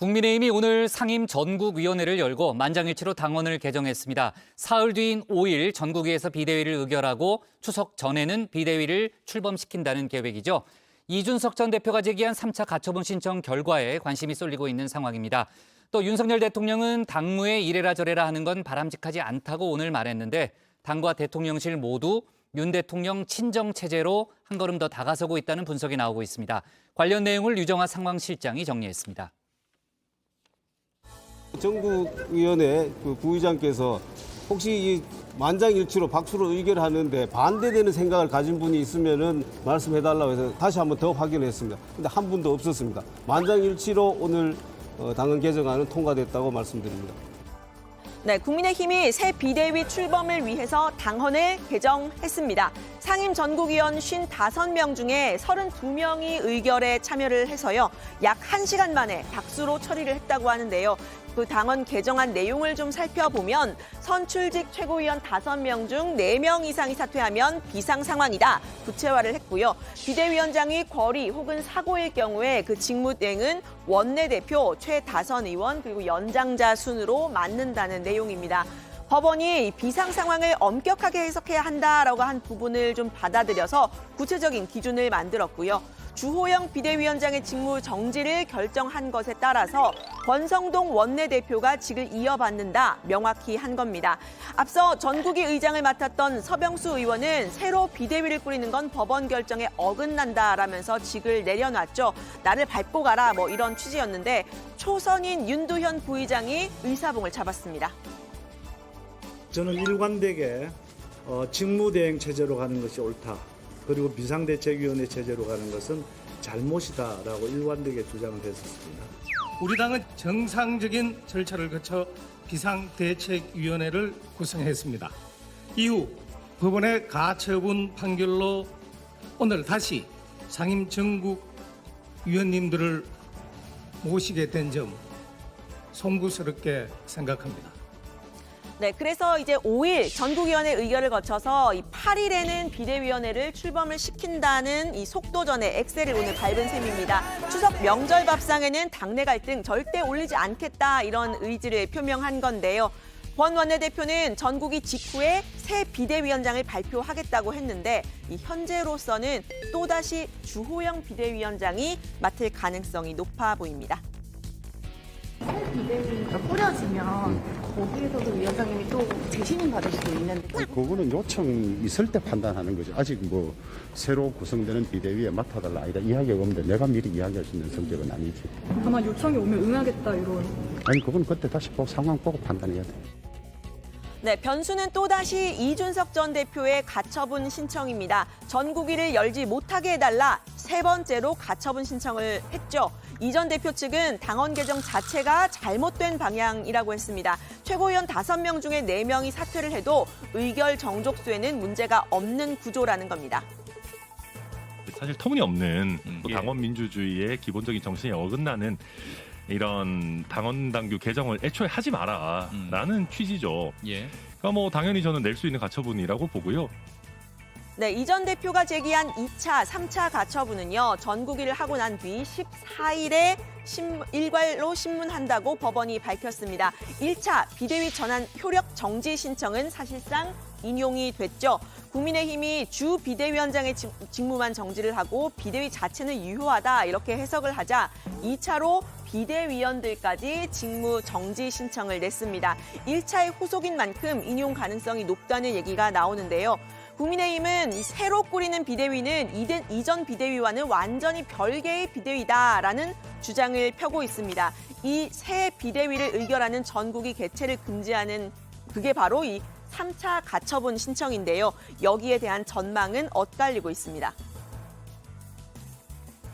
국민의힘이 오늘 상임 전국위원회를 열고 만장일치로 당원을 개정했습니다. 사흘 뒤인 5일 전국위에서 비대위를 의결하고 추석 전에는 비대위를 출범시킨다는 계획이죠. 이준석 전 대표가 제기한 3차 가처분 신청 결과에 관심이 쏠리고 있는 상황입니다. 또 윤석열 대통령은 당무에 이래라 저래라 하는 건 바람직하지 않다고 오늘 말했는데 당과 대통령실 모두 윤 대통령 친정 체제로 한 걸음 더 다가서고 있다는 분석이 나오고 있습니다. 관련 내용을 유정화 상황실장이 정리했습니다. 전국위원회 부의장께서 혹시 이 만장일치로 박수로 의결하는데 반대되는 생각을 가진 분이 있으면은 말씀해달라고 해서 다시 한번 더 확인했습니다. 근데 한 분도 없었습니다. 만장일치로 오늘 당헌 개정안은 통과됐다고 말씀드립니다. 네, 국민의힘이 새 비대위 출범을 위해서 당헌을 개정했습니다. 상임 전국위원 55명 중에 32명이 의결에 참여를 해서요. 약 1시간 만에 박수로 처리를 했다고 하는데요. 그 당헌 개정안 내용을 좀 살펴보면 선출직 최고위원 5명 중 4명 이상이 사퇴하면 비상 상황이다. 구체화를 했고요. 비대위원장이 거리 혹은 사고일 경우에 그 직무대행은 원내대표, 최다선 의원 그리고 연장자 순으로 맡는다는 내용입니다. 법원이 비상 상황을 엄격하게 해석해야 한다라고 한 부분을 좀 받아들여서 구체적인 기준을 만들었고요. 주호영 비대위원장의 직무 정지를 결정한 것에 따라서 권성동 원내대표가 직을 이어받는다 명확히 한 겁니다. 앞서 전국위 의장을 맡았던 서병수 의원은 새로 비대위를 꾸리는 건 법원 결정에 어긋난다라면서 직을 내려놨죠. 나를 밟고 가라 뭐 이런 취지였는데 초선인 윤두현 부의장이 의사봉을 잡았습니다. 저는 일관되게 직무대행 체제로 가는 것이 옳다. 그리고 비상대책위원회 체제로 가는 것은 잘못이다라고 일관되게 주장을 했었습니다. 우리 당은 정상적인 절차를 거쳐 비상대책위원회를 구성했습니다. 이후 법원의 가처분 판결로 오늘 다시 상임 전국 위원님들을 모시게 된 점 송구스럽게 생각합니다. 네, 그래서 이제 5일 전국위원회 의결을 거쳐서 이 8일에는 비대위원회를 출범을 시킨다는 이 속도전의 엑셀을 오늘 밟은 셈입니다. 추석 명절 밥상에는 당내 갈등 절대 올리지 않겠다 이런 의지를 표명한 건데요. 권 원내대표는 전국위 직후에 새 비대위원장을 발표하겠다고 했는데 이 현재로서는 또다시 주호영 비대위원장이 맡을 가능성이 높아 보입니다. 새 비대위가 꾸려지면 거기에서도 위원장님이 또 재신임 받을 수도 있는데 그거는 요청이 있을 때 판단하는 거죠. 아직 뭐 새로 구성되는 비대위에 맡아달라 아니다 이야기가 없는데 내가 미리 이야기할 수 있는 성격은 아니지. 아마 요청이 오면 응하겠다 이런. 아니 그건 그때 다시 상황 보고 판단해야 돼. 네, 변수는 또다시 이준석 전 대표의 가처분 신청입니다. 전국위를 열지 못하게 해달라 3번째로 가처분 신청을 했죠. 이 전 대표 측은 당헌 개정 자체가 잘못된 방향이라고 했습니다. 최고위원 5명 중에 4명이 사퇴를 해도 의결 정족수에는 문제가 없는 구조라는 겁니다. 사실 터무니없는 당원 민주주의의 기본적인 정신에 어긋나는 이런 당원 당규 개정을 애초에 하지 마라라는 취지죠. 그러니까 뭐 당연히 저는 낼 수 있는 가처분이라고 보고요. 네, 이 전 대표가 제기한 2차, 3차 가처분은요. 전국위를 하고 난 뒤 14일에 일괄로 신문한다고 법원이 밝혔습니다. 1차 비대위 전환 효력 정지 신청은 사실상 인용이 됐죠. 국민의힘이 주 비대위원장의 직무만 정지를 하고 비대위 자체는 유효하다 이렇게 해석을 하자 2차로 비대위원들까지 직무 정지 신청을 냈습니다. 1차의 후속인 만큼 인용 가능성이 높다는 얘기가 나오는데요. 국민의힘은 이 새로 꾸리는 비대위는 이전 비대위와는 완전히 별개의 비대위다라는 주장을 펴고 있습니다. 이 새 비대위를 의결하는 전국위 개최를 금지하는 그게 바로 이 3차 가처분 신청인데요. 여기에 대한 전망은 엇갈리고 있습니다.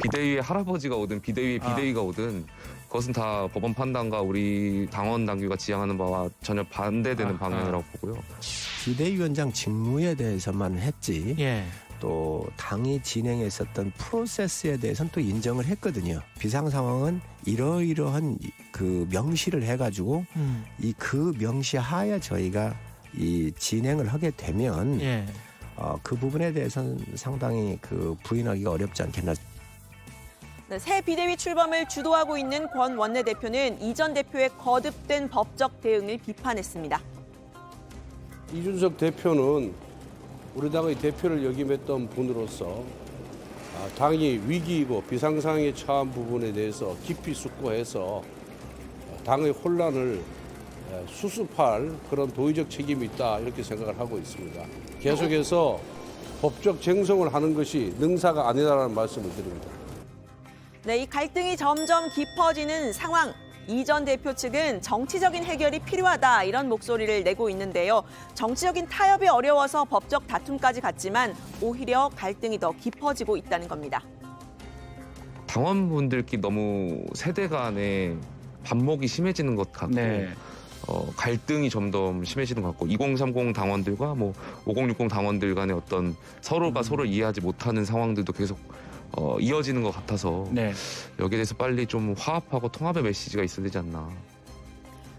비대위의 할아버지가 오든 비대위가 오든 그것은 다 법원 판단과 우리 당원 당규가 지향하는 바와 전혀 반대되는 방향이라고 보고요. 비대위원장 직무에 대해서만 했지 또 당이 진행했었던 프로세스에 대해서는 또 인정을 했거든요. 비상 상황은 이러이러한 그 명시를 해가지고 이 그 명시하에 저희가 이 진행을 하게 되면 그 부분에 대해서는 상당히 그 부인하기가 어렵지 않겠나. 네, 새 비대위 출범을 주도하고 있는 권 원내대표는 이 전 대표의 거듭된 법적 대응을 비판했습니다. 이준석 대표는 우리 당의 대표를 역임했던 분으로서 당이 위기이고 비상상황에 처한 부분에 대해서 깊이 숙고해서 당의 혼란을 수습할 그런 도의적 책임이 있다 이렇게 생각을 하고 있습니다. 계속해서 법적 쟁송을 하는 것이 능사가 아니다라는 말씀을 드립니다. 네, 이 갈등이 점점 깊어지는 상황. 이 전 대표 측은 정치적인 해결이 필요하다 이런 목소리를 내고 있는데요. 정치적인 타협이 어려워서 법적 다툼까지 갔지만 오히려 갈등이 더 깊어지고 있다는 겁니다. 당원분들끼리 너무 세대 간의 반목이 심해지는 것 같고 갈등이 점점 심해지는 것 같고 2030 당원들과 5060 당원들 간의 어떤 서로가 서로를 이해하지 못하는 상황들도 계속 이어지는 것 같아서 여기에 대해서 빨리 좀 화합하고 통합의 메시지가 있어야 되지 않나.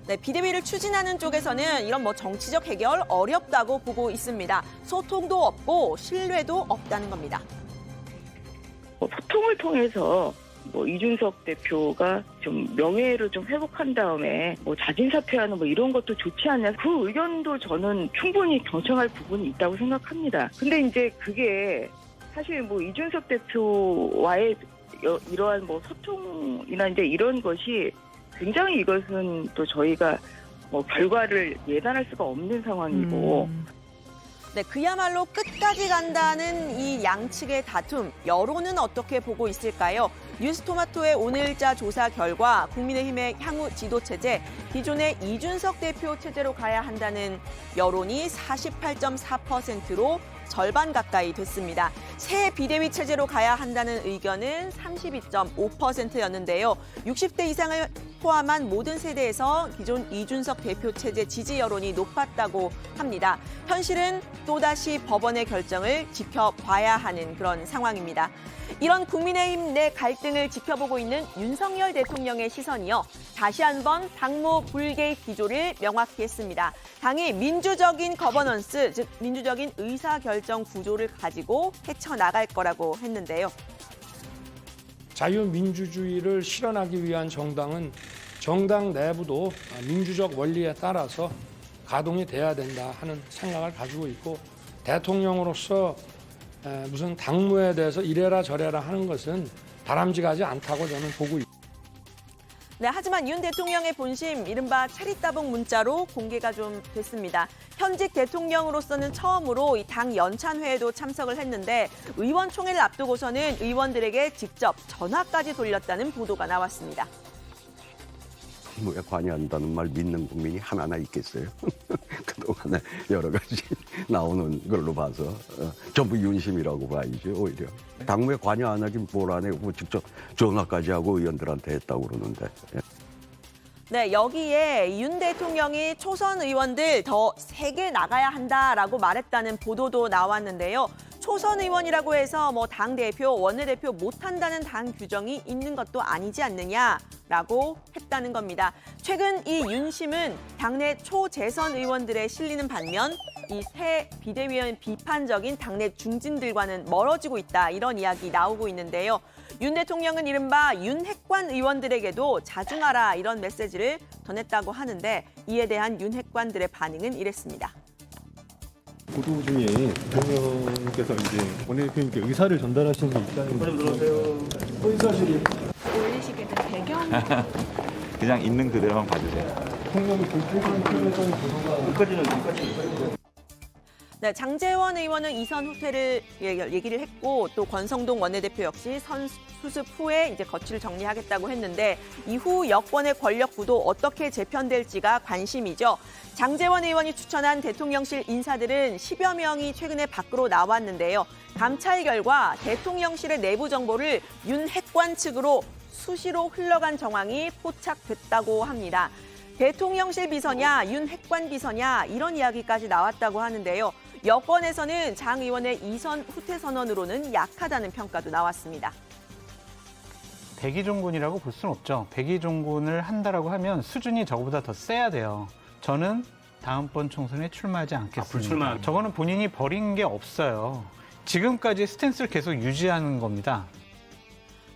네, 비대위를 추진하는 쪽에서는 이런 정치적 해결 어렵다고 보고 있습니다. 소통도 없고 신뢰도 없다는 겁니다. 소통을 통해서 이준석 대표가 좀 명예를 좀 회복한 다음에 자진 사퇴하는 이런 것도 좋지 않냐. 그 의견도 저는 충분히 경청할 부분이 있다고 생각합니다. 근데 이제 그게 사실 이준석 대표와의 이러한 소통이나 이제 이런 것이 굉장히 이것은 또 저희가 결과를 예단할 수가 없는 상황이고. 네, 그야말로 끝까지 간다는 이 양측의 다툼, 여론은 어떻게 보고 있을까요? 뉴스토마토의 오늘자 조사 결과 국민의힘의 향후 지도체제, 기존의 이준석 대표 체제로 가야 한다는 여론이 48.4%로 절반 가까이 됐습니다. 새 비대위 체제로 가야 한다는 의견은 32.5%였는데요. 60대 이상을 포함한 모든 세대에서 기존 이준석 대표 체제 지지 여론이 높았다고 합니다. 현실은 또다시 법원의 결정을 지켜봐야 하는 그런 상황입니다. 이런 국민의힘 내 갈등을 지켜보고 있는 윤석열 대통령의 시선이요. 다시 한번 당무 불개입 기조를 명확히 했습니다. 당이 민주적인 거버넌스, 즉 민주적인 의사결정 구조를 가지고 헤쳐나갈 거라고 했는데요. 자유민주주의를 실현하기 위한 정당은 정당 내부도 민주적 원리에 따라서 가동이 돼야 된다 하는 생각을 가지고 있고 대통령으로서 무슨 당무에 대해서 이래라 저래라 하는 것은 바람직하지 않다고 저는 보고 있습니다. 네, 하지만 윤 대통령의 본심, 이른바 차리따봉 문자로 공개가 좀 됐습니다. 현직 대통령으로서는 처음으로 이 당 연찬회에도 참석을 했는데 의원총회를 앞두고서는 의원들에게 직접 전화까지 돌렸다는 보도가 나왔습니다. 당무에 관여한다는 말 믿는 국민이 하나나 있겠어요? 그동안에 여러 가지 나오는 걸로 봐서 전부 윤심이라고 봐야죠, 오히려. 당무에 관여 안 하긴 뭘 안 해고 직접 전화까지 하고 의원들한테 했다고 그러는데. 네, 여기에 윤 대통령이 초선 의원들 더 세게 나가야 한다라고 말했다는 보도도 나왔는데요. 초선 의원이라고 해서 당대표, 원내대표 못한다는 당 규정이 있는 것도 아니지 않느냐라고 했다는 겁니다. 최근 이 윤심은 당내 초재선 의원들에 실리는 반면 이 새 비대위원 비판적인 당내 중진들과는 멀어지고 있다, 이런 이야기 나오고 있는데요. 윤 대통령은 이른바 윤핵관 의원들에게도 자중하라 이런 메시지를 전했다고 하는데 이에 대한 윤핵관들의 반응은 이랬습니다. 보도 중에 대통령께서 이제 원내대표님께 의사를 전달하신 게 있다는 거 들어오세요. 의사실이 올리시게 된 배경이 그냥 있는 그대로만 봐주세요. 대통령이 불필요한 표현했던 보도가 여기까지는 네, 장제원 의원은 이선 후퇴를 얘기를 했고 또 권성동 원내대표 역시 수습 후에 이제 거취를 정리하겠다고 했는데 이후 여권의 권력 구도 어떻게 재편될지가 관심이죠. 장제원 의원이 추천한 대통령실 인사들은 10여 명이 최근에 밖으로 나왔는데요. 감찰 결과 대통령실의 내부 정보를 윤 핵관 측으로 수시로 흘러간 정황이 포착됐다고 합니다. 대통령실 비서냐, 윤 핵관 비서냐 이런 이야기까지 나왔다고 하는데요. 여권에서는 장 의원의 이선 후퇴 선언으로는 약하다는 평가도 나왔습니다. 백의종군이라고 볼 수는 없죠. 백의종군을 한다라고 하면 수준이 저거보다 더 세야 돼요. 저는 다음번 총선에 출마하지 않겠습니다. 불출마. 저거는 본인이 버린 게 없어요. 지금까지 스탠스를 계속 유지하는 겁니다.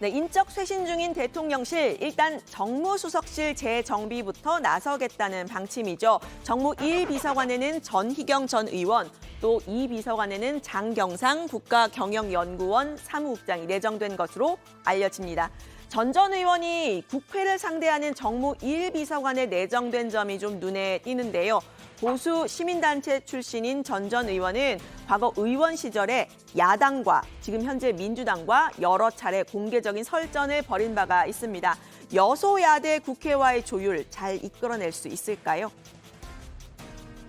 네, 인적 쇄신 중인 대통령실, 일단 정무수석실 재정비부터 나서겠다는 방침이죠. 정무 1비서관에는 전희경 전 의원, 또 2비서관에는 장경상 국가경영연구원 사무국장이 내정된 것으로 알려집니다. 전 의원이 국회를 상대하는 정무 1비서관에 내정된 점이 좀 눈에 띄는데요. 보수 시민단체 출신인 전 의원은 과거 의원 시절에 야당과 지금 현재 민주당과 여러 차례 공개적인 설전을 벌인 바가 있습니다. 여소야대 국회와의 조율 잘 이끌어낼 수 있을까요?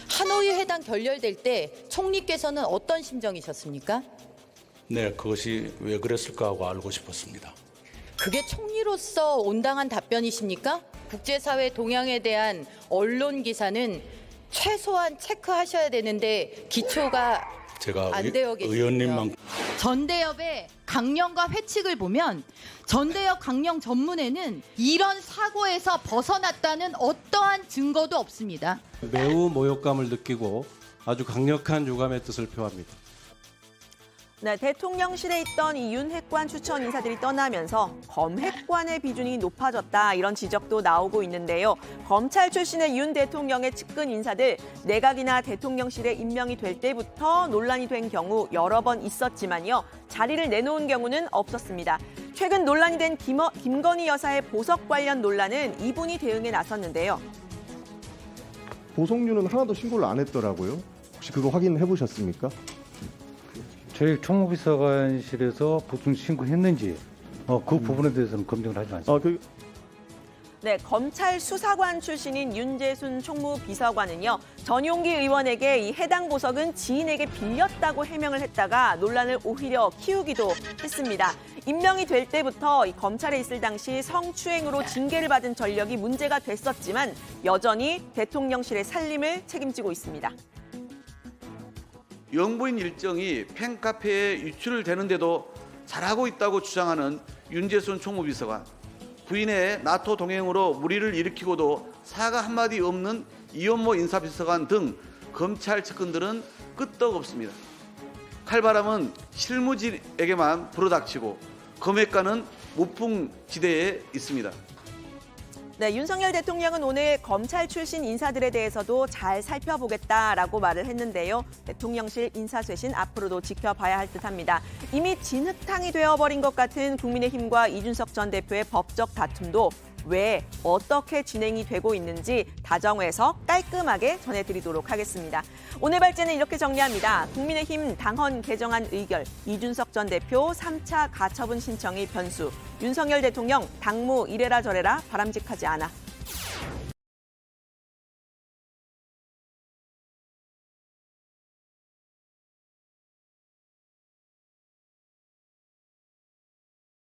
하노이 회담 결렬될 때 총리께서는 어떤 심정이셨습니까? 네, 그것이 왜 그랬을까 하고 알고 싶었습니다. 그게 총리로서 온당한 답변이십니까? 국제사회 동향에 대한 언론 기사는 최소한 체크하셔야 되는데 기초가 제가 안 되어 계시군요. 의원님만 전대협의 강령과 회칙을 보면 전대협 강령 전문에는 이런 사고에서 벗어났다는 어떠한 증거도 없습니다. 매우 모욕감을 느끼고 아주 강력한 유감의 뜻을 표합니다. 네, 대통령실에 있던 이 윤핵관 추천 인사들이 떠나면서 검핵관의 비중이 높아졌다 이런 지적도 나오고 있는데요. 검찰 출신의 윤 대통령의 측근 인사들 내각이나 대통령실에 임명이 될 때부터 논란이 된 경우 여러 번 있었지만요. 자리를 내놓은 경우는 없었습니다. 최근 논란이 된 김건희 여사의 보석 관련 논란은 이분이 대응에 나섰는데요. 보석류는 하나도 신고를 안 했더라고요. 혹시 그거 확인해 보셨습니까? 저희 총무비서관실에서 보충 신고했는지 그 부분에 대해서는 검증을 하지 않습니다. 네, 검찰 수사관 출신인 윤재순 총무비서관은요. 전용기 의원에게 이 해당 보석은 지인에게 빌렸다고 해명을 했다가 논란을 오히려 키우기도 했습니다. 임명이 될 때부터 이 검찰에 있을 당시 성추행으로 징계를 받은 전력이 문제가 됐었지만 여전히 대통령실의 살림을 책임지고 있습니다. 영부인 일정이 팬카페에 유출되는데도 잘하고 있다고 주장하는 윤재순 총무비서관. 부인의 나토 동행으로 물의를 일으키고도 사과 한마디 없는 이원모 인사비서관 등 검찰 측근들은 끄떡없습니다. 칼바람은 실무진에게만 불어닥치고 검핵관은 무풍지대에 있습니다. 네, 윤석열 대통령은 오늘 검찰 출신 인사들에 대해서도 잘 살펴보겠다라고 말을 했는데요. 대통령실 인사쇄신 앞으로도 지켜봐야 할 듯합니다. 이미 진흙탕이 되어버린 것 같은 국민의힘과 이준석 전 대표의 법적 다툼도 왜 어떻게 진행이 되고 있는지 다정회에서 깔끔하게 전해드리도록 하겠습니다. 오늘 발제는 이렇게 정리합니다. 국민의힘 당헌 개정안 의결, 이준석 전 대표 3차 가처분 신청이 변수, 윤석열 대통령 당무 이래라 저래라 바람직하지 않아.